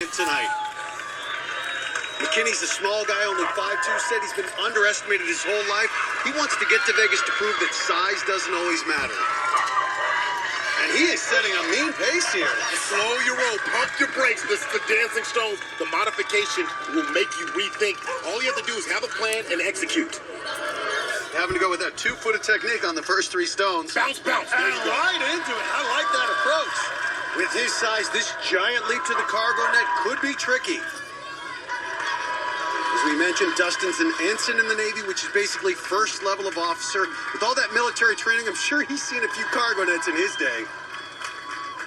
tonight. McKinney's a small guy, only 5'2", said he's been underestimated his whole life. He wants to get to Vegas to prove that size doesn't always matter. And he is setting a mean pace here. Slow your roll, pump your brakes. This is the Dancing Stones. The modification will make you rethink. All you have to do is have a plan and execute. Having to go with that 2-footed technique on the first 3 stones. Bounce, bounce. There you go. Right into it. I like that approach. With his size, this giant leap to the cargo net could be tricky. As we mentioned, Dustin's an ensign in the Navy, which is basically first level of officer. With all that military training, I'm sure he's seen a few cargo nets in his day.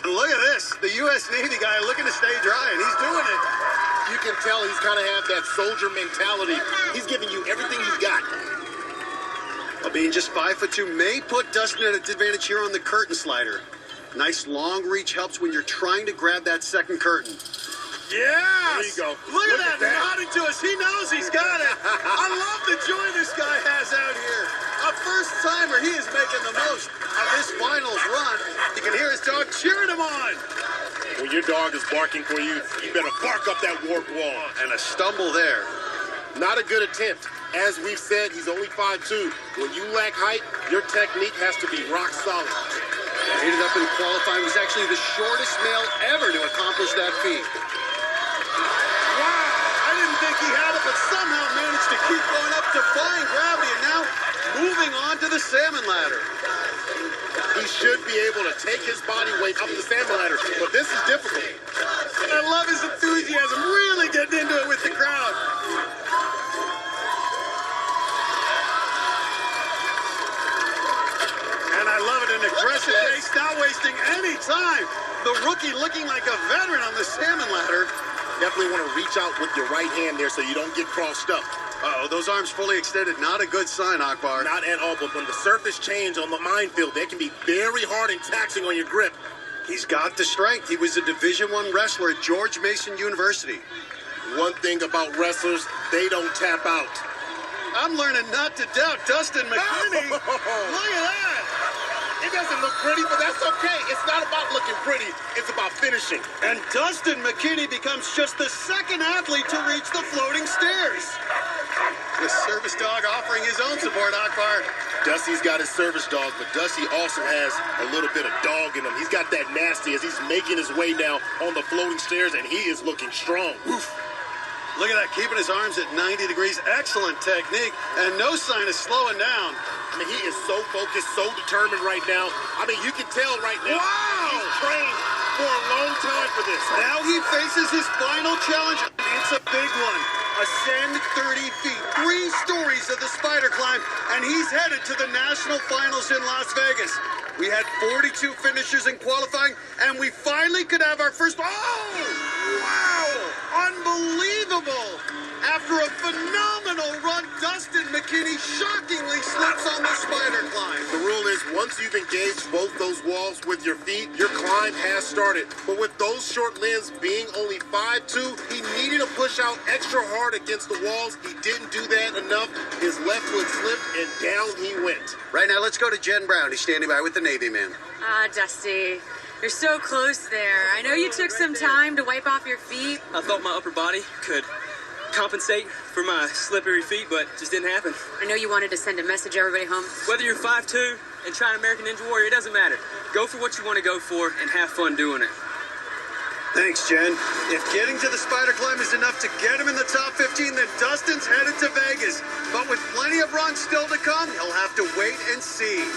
And look at this, the U.S. Navy guy looking to stay dry, and he's doing it. You can tell he's kind of have that soldier mentality. He's giving you everything he's got. Being just 5'2" may put Dustin at a disadvantage here on the curtain slider. Nice long reach helps when you're trying to grab that second curtain. Yes! There you go. Look at that, nodding to us. He knows he's got it. I love the joy this guy has out here. A first-timer. He is making the most of this finals run. You can hear his dog cheering him on. When your dog is barking for you, you better bark up that warped wall. And a stumble there. Not a good attempt. As we've said, he's only 5'2". When you lack height, your technique has to be rock solid. Ended up in qualifying. Was actually the shortest male ever to accomplish that feat. Wow! I didn't think he had it, but somehow managed to keep going up, defying gravity, and now moving on to the salmon ladder. He should be able to take his body weight up the salmon ladder, but this is difficult. I love his enthusiasm, really getting into it with the crowd. And I love it, an aggressive pace, not wasting any time. The rookie looking like a veteran on the salmon ladder. Definitely want to reach out with your right hand there so you don't get crossed up. Uh-oh, those arms fully extended. Not a good sign, Akbar. Not at all, but when the surface change on the minefield, that can be very hard and taxing on your grip. He's got the strength. He was a Division I wrestler at George Mason University. One thing about wrestlers, they don't tap out. I'm learning not to doubt Dustin McKinney. Look at that. It doesn't look pretty, but that's okay. It's not about looking pretty. It's about finishing. And Dustin McKinney becomes just the second athlete to reach the floating stairs. The service dog offering his own support, Akbar. Dusty's got his service dog, but Dusty also has a little bit of dog in him. He's got that nasty as he's making his way now on the floating stairs, and he is looking strong. Oof. Look at that, keeping his arms at 90 degrees. Excellent technique, and no sign of slowing down. I mean, he is so focused, so determined right now. I mean, you can tell right now. Wow! He's trained for a long time for this. Now he faces his final challenge. It's a big one. Ascend 30 feet, 3 stories of the spider climb, and he's headed to the national finals in Las Vegas. We had 42 finishers in qualifying, and we finally could have our first. Oh! Wow! Unbelievable! After a phenomenal run, Dustin McKinney shockingly slips on the spider climb. The rule is once you've engaged both those walls with your feet, your climb has started. But with those short limbs being only 5'2", he needed to push out extra hard against the walls. He didn't do that enough. His left foot slipped, and down he went. Right now, let's go to Jen Brown. He's standing by with the Navy man. Dusty, you're so close there. I know you took some time to wipe off your feet. I thought my upper body could compensate for my slippery feet, but it just didn't happen. I know you wanted to send a message to everybody home. Whether you're 5'2" and trying American Ninja Warrior, it doesn't matter. Go for what you want to go for and have fun doing it. Thanks, Jen. If getting to the spider climb is enough to get him in the top 15, then Dustin's headed to Vegas. But with plenty of runs still to come, he'll have to wait and see.